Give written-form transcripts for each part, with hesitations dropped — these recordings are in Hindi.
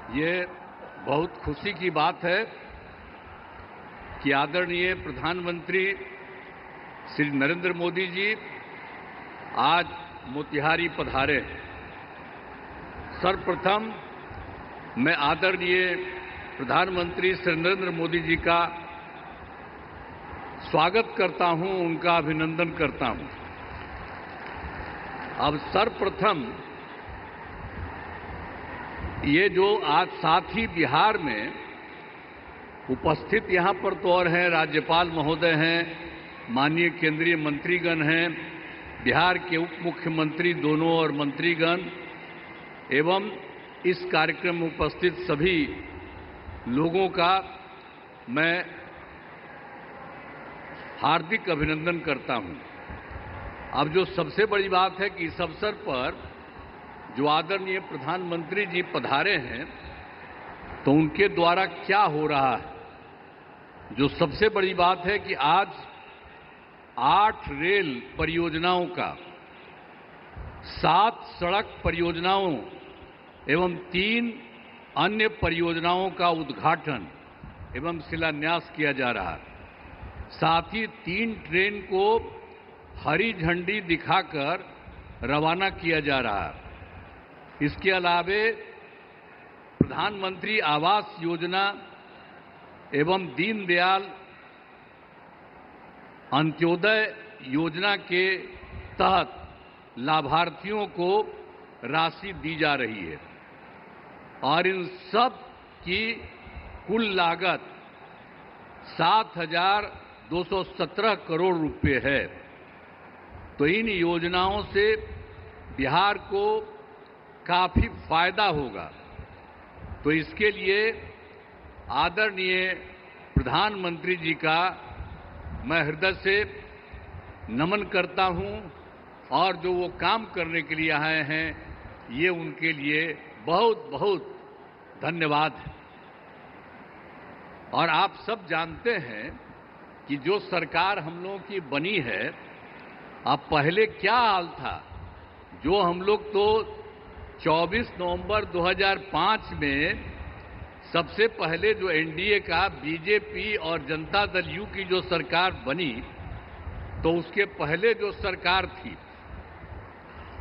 ये बहुत खुशी की बात है कि आदरणीय प्रधानमंत्री श्री नरेंद्र मोदी जी आज मोतिहारी पधारे। सर्वप्रथम मैं आदरणीय प्रधानमंत्री श्री नरेंद्र मोदी जी का स्वागत करता हूं, उनका अभिनंदन करता हूं। अब सर्वप्रथम ये जो आज साथी बिहार में उपस्थित यहाँ पर तो और हैं, राज्यपाल महोदय हैं, माननीय केंद्रीय मंत्रीगण हैं, बिहार के उप मुख्यमंत्री दोनों और मंत्रीगण एवं इस कार्यक्रम में उपस्थित सभी लोगों का मैं हार्दिक अभिनंदन करता हूं। अब जो सबसे बड़ी बात है कि इस अवसर पर जो आदरणीय प्रधानमंत्री जी पधारे हैं तो उनके द्वारा क्या हो रहा है। जो सबसे बड़ी बात है कि आज 8 रेल परियोजनाओं का, 7 सड़क परियोजनाओं एवं 3 अन्य परियोजनाओं का उद्घाटन एवं शिलान्यास किया जा रहा है। साथ ही 3 ट्रेन को हरी झंडी दिखाकर रवाना किया जा रहा है। इसके अलावे प्रधानमंत्री आवास योजना एवं दीनदयाल अंत्योदय योजना के तहत लाभार्थियों को राशि दी जा रही है और इन सब की कुल लागत 7,217 करोड़ रुपए है। तो इन योजनाओं से बिहार को काफी फायदा होगा। तो इसके लिए आदरणीय प्रधानमंत्री जी का मैं हृदय से नमन करता हूं और जो वो काम करने के लिए आए हैं ये उनके लिए बहुत बहुत धन्यवाद है। और आप सब जानते हैं कि जो सरकार हम लोगों की बनी है, अब पहले क्या हाल था। जो हम लोग तो 24 नवंबर 2005 में सबसे पहले जो एनडीए का बीजेपी और जनता दल यू की जो सरकार बनी, तो उसके पहले जो सरकार थी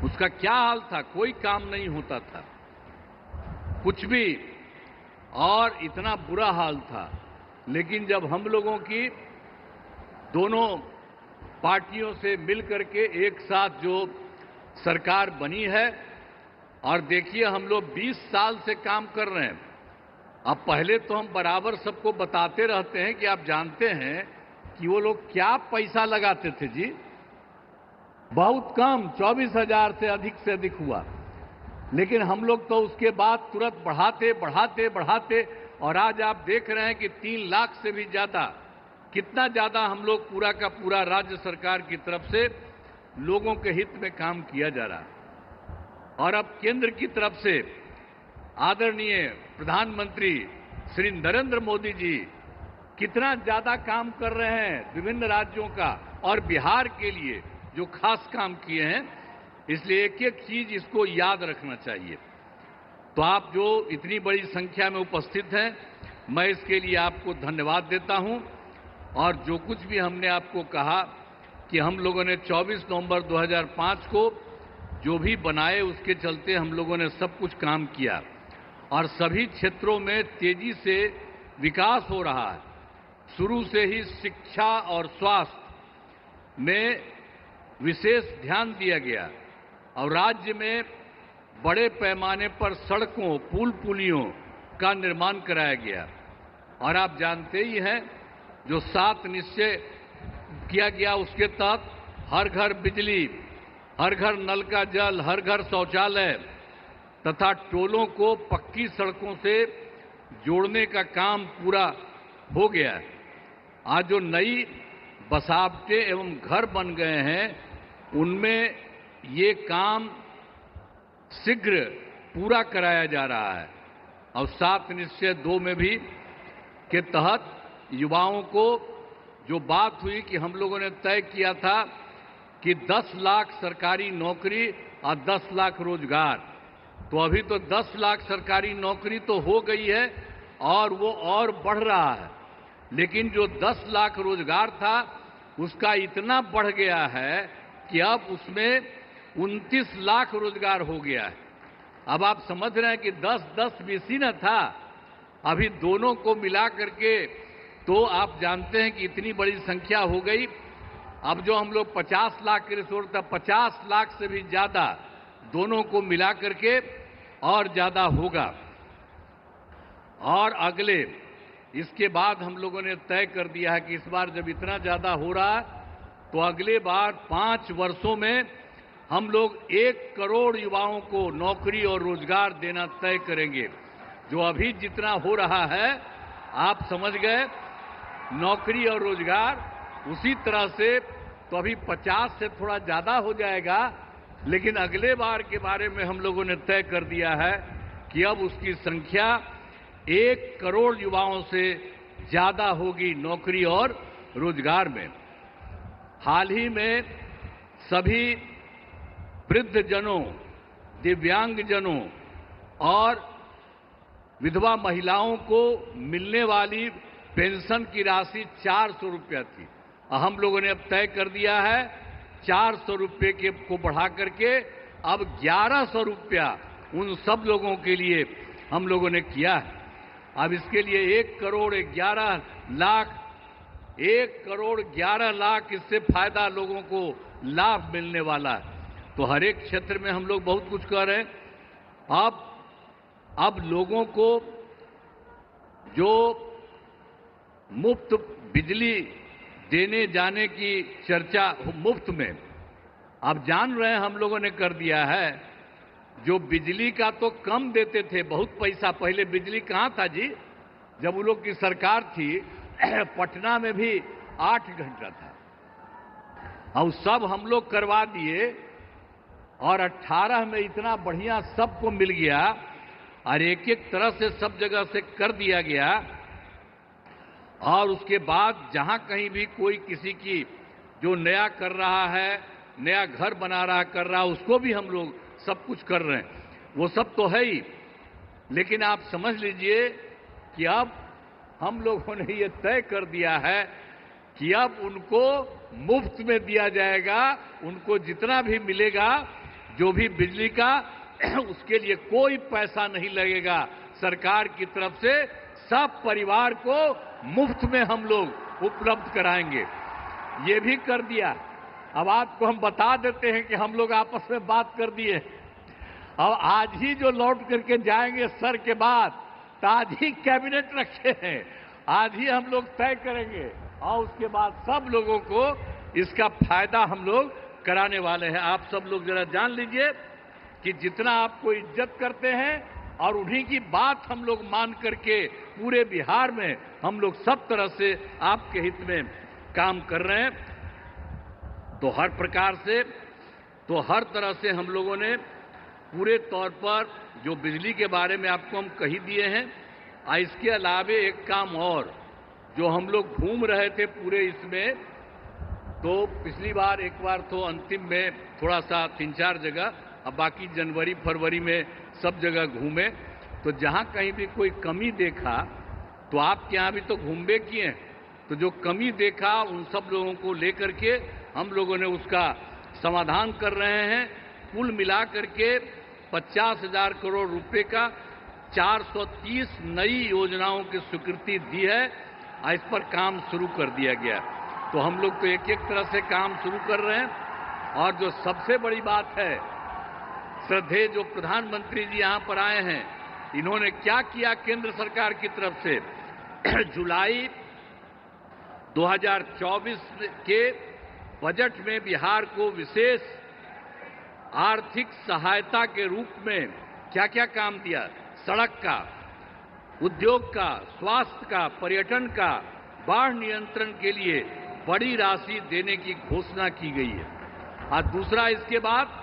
उसका क्या हाल था। कोई काम नहीं होता था, कुछ भी, और इतना बुरा हाल था। लेकिन जब हम लोगों की दोनों पार्टियों से मिलकर के एक साथ जो सरकार बनी है, और देखिए हम लोग 20 साल से काम कर रहे हैं। अब पहले तो हम बराबर सबको बताते रहते हैं कि आप जानते हैं कि वो लोग क्या पैसा लगाते थे जी, बहुत कम, 24,000 से अधिक हुआ। लेकिन हम लोग तो उसके बाद तुरंत बढ़ाते और आज आप देख रहे हैं कि 3 लाख से भी ज्यादा, कितना ज्यादा हम लोग पूरा का पूरा राज्य सरकार की तरफ से लोगों के हित में काम किया जा रहा है। और अब केंद्र की तरफ से आदरणीय प्रधानमंत्री श्री नरेंद्र मोदी जी कितना ज्यादा काम कर रहे हैं विभिन्न राज्यों का, और बिहार के लिए जो खास काम किए हैं। इसलिए एक एक चीज इसको याद रखना चाहिए। तो आप जो इतनी बड़ी संख्या में उपस्थित हैं, मैं इसके लिए आपको धन्यवाद देता हूं। और जो कुछ भी हमने आपको कहा कि हम लोगों ने 24 नवंबर 2005 को जो भी बनाए, उसके चलते हम लोगों ने सब कुछ काम किया और सभी क्षेत्रों में तेजी से विकास हो रहा है। शुरू से ही शिक्षा और स्वास्थ्य में विशेष ध्यान दिया गया और राज्य में बड़े पैमाने पर सड़कों, पुल पुलियों का निर्माण कराया गया। और आप जानते ही हैं जो 7 निश्चय किया गया, उसके तहत हर घर बिजली, हर घर नल का जल, हर घर शौचालय तथा टोलों को पक्की सड़कों से जोड़ने का काम पूरा हो गया है। आज जो नई बसावटें एवं घर बन गए हैं, उनमें ये काम शीघ्र पूरा कराया जा रहा है। और 7 निश्चय 2 में भी के तहत युवाओं को जो बात हुई कि हम लोगों ने तय किया था कि 10 लाख सरकारी नौकरी और 10 लाख रोजगार, तो अभी तो 10 लाख सरकारी नौकरी तो हो गई है और वो और बढ़ रहा है, लेकिन जो 10 लाख रोजगार था उसका इतना बढ़ गया है कि अब उसमें 29 लाख रोजगार हो गया है। अब आप समझ रहे हैं कि 10-10 बीसी न था, अभी दोनों को मिला करके तो आप जानते हैं कि इतनी बड़ी संख्या हो गई। अब जो हम लोग 50 लाख के रिसोर्स था, 50 लाख से भी ज्यादा दोनों को मिला करके और ज्यादा होगा। और अगले इसके बाद हम लोगों ने तय कर दिया है कि इस बार जब इतना ज्यादा हो रहा तो अगले बार 5 वर्षों में हम लोग 1 करोड़ युवाओं को नौकरी और रोजगार देना तय करेंगे। जो अभी जितना हो रहा है आप समझ गए, नौकरी और रोजगार उसी तरह से तो अभी 50 से थोड़ा ज्यादा हो जाएगा, लेकिन अगले बार के बारे में हम लोगों ने तय कर दिया है कि अब उसकी संख्या 1 करोड़ युवाओं से ज्यादा होगी नौकरी और रोजगार में। हाल ही में सभी वृद्धजनों, दिव्यांगजनों और विधवा महिलाओं को मिलने वाली पेंशन की राशि 400 रुपया थी। हम लोगों ने अब तय कर दिया है 400 रुपये के को बढ़ा करके अब 1100 रुपया उन सब लोगों के लिए हम लोगों ने किया है। अब इसके लिए 1 करोड़ 11 लाख 1 करोड़ 11 लाख इससे फायदा लोगों को लाभ मिलने वाला है। तो हर एक क्षेत्र में हम लोग बहुत कुछ कर रहे हैं। अब लोगों को जो मुफ्त बिजली देने जाने की चर्चा मुफ्त में, आप जान रहे हैं हम लोगों ने कर दिया है। जो बिजली का तो कम देते थे, बहुत पैसा, पहले बिजली कहाँ था जी, जब उन लोग की सरकार थी पटना में भी 8 घंटा था। अब सब हम लोग करवा दिए और 18 में इतना बढ़िया सबको मिल गया और एक एक तरह से सब जगह से कर दिया गया। और उसके बाद जहां कहीं भी कोई किसी की जो नया कर रहा है, नया घर बना रहा कर रहा, उसको भी हम लोग सब कुछ कर रहे हैं। वो सब तो है ही, लेकिन आप समझ लीजिए कि अब हम लोगों ने ये तय कर दिया है कि अब उनको मुफ्त में दिया जाएगा। उनको जितना भी मिलेगा, जो भी बिजली का, उसके लिए कोई पैसा नहीं लगेगा सरकार की तरफ से। सब परिवार को मुफ्त में हम लोग उपलब्ध कराएंगे। ये भी कर दिया। अब आपको हम बता देते हैं कि हम लोग आपस में बात कर दिए। अब आज ही जो लौट करके जाएंगे सर के बाद, तो आज ही कैबिनेट रखे हैं, आज ही हम लोग तय करेंगे और उसके बाद सब लोगों को इसका फायदा हम लोग कराने वाले हैं। आप सब लोग जरा जान लीजिए कि जितना आपको इज्जत करते हैं और उन्हीं की बात हम लोग मान करके पूरे बिहार में हम लोग सब तरह से आपके हित में काम कर रहे हैं। तो हर प्रकार से, तो हर तरह से हम लोगों ने पूरे तौर पर जो बिजली के बारे में आपको हम कही दिए हैं। इसके अलावे एक काम और, जो हम लोग घूम रहे थे पूरे इसमें, तो पिछली बार एक बार तो अंतिम में थोड़ा सा 3-4 जगह, अब बाकी जनवरी फरवरी में सब जगह घूमे। तो जहां कहीं भी कोई कमी देखा, तो आपके यहाँ भी तो घूमबे किए, तो जो कमी देखा उन सब लोगों को लेकर के हम लोगों ने उसका समाधान कर रहे हैं। कुल मिलाकर के 50,000 करोड़ रुपए का 430 नई योजनाओं की स्वीकृति दी है। इस पर काम शुरू कर दिया गया। तो हम लोग तो एक एक तरह से काम शुरू कर रहे हैं। और जो सबसे बड़ी बात है, श्रद्धेय जो प्रधानमंत्री जी यहां पर आए हैं, इन्होंने क्या किया केंद्र सरकार की तरफ से। जुलाई 2024 के बजट में बिहार को विशेष आर्थिक सहायता के रूप में क्या क्या काम दिया, सड़क का, उद्योग का, स्वास्थ्य का, पर्यटन का, बाढ़ नियंत्रण के लिए बड़ी राशि देने की घोषणा की गई है। और दूसरा, इसके बाद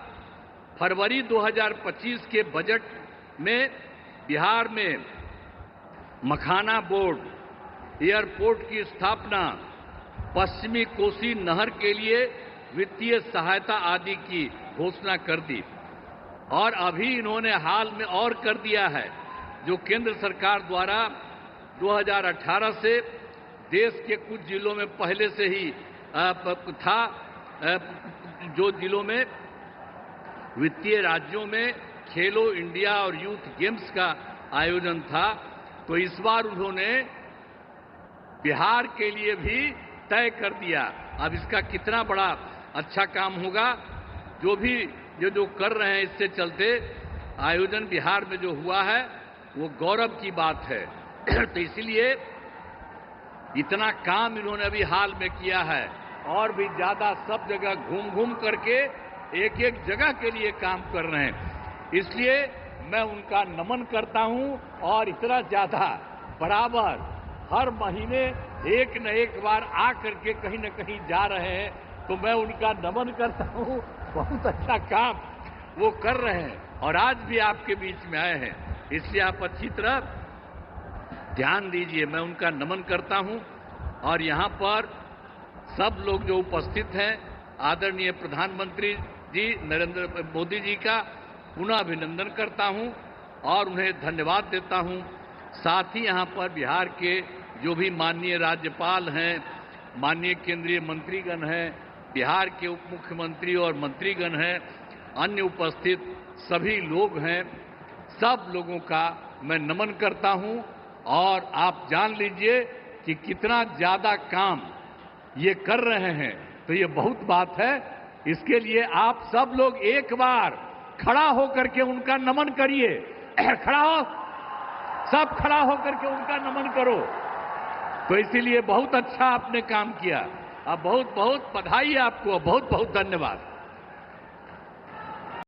फरवरी 2025 के बजट में बिहार में मखाना बोर्ड, एयरपोर्ट की स्थापना, पश्चिमी कोसी नहर के लिए वित्तीय सहायता आदि की घोषणा कर दी। और अभी इन्होंने हाल में और कर दिया है, जो केंद्र सरकार द्वारा 2018 से देश के कुछ जिलों में पहले से ही था, जो जिलों में वित्तीय राज्यों में खेलो इंडिया और यूथ गेम्स का आयोजन था, तो इस बार उन्होंने बिहार के लिए भी तय कर दिया। अब इसका कितना बड़ा अच्छा काम होगा, जो भी जो कर रहे हैं, इससे चलते आयोजन बिहार में जो हुआ है वो गौरव की बात है। तो इसलिए इतना काम इन्होंने अभी हाल में किया है, और भी ज्यादा सब जगह घूम घूम करके एक एक जगह के लिए काम कर रहे हैं। इसलिए मैं उनका नमन करता हूं, और इतना ज्यादा बराबर हर महीने एक न एक बार आ करके कहीं न कहीं जा रहे हैं, तो मैं उनका नमन करता हूं। बहुत अच्छा काम वो कर रहे हैं, और आज भी आपके बीच में आए हैं, इसलिए आप अच्छी तरह ध्यान दीजिए। मैं उनका नमन करता हूं, और यहां पर सब लोग जो उपस्थित हैं, आदरणीय प्रधानमंत्री जी नरेंद्र मोदी जी का पुनः अभिनंदन करता हूं और उन्हें धन्यवाद देता हूं। साथ ही यहां पर बिहार के जो भी माननीय राज्यपाल हैं, माननीय केंद्रीय मंत्रीगण हैं, बिहार के उप मुख्यमंत्री और मंत्रीगण हैं, अन्य उपस्थित सभी लोग हैं, सब लोगों का मैं नमन करता हूं। और आप जान लीजिए कि कितना ज्यादा काम ये कर रहे हैं, तो ये बहुत बात है। इसके लिए आप सब लोग एक बार खड़ा होकर के उनका नमन करिए। खड़ा हो, सब खड़ा होकर के उनका नमन करो। तो इसीलिए बहुत अच्छा आपने काम किया। अब बहुत बहुत बधाई आपको, बहुत बहुत धन्यवाद।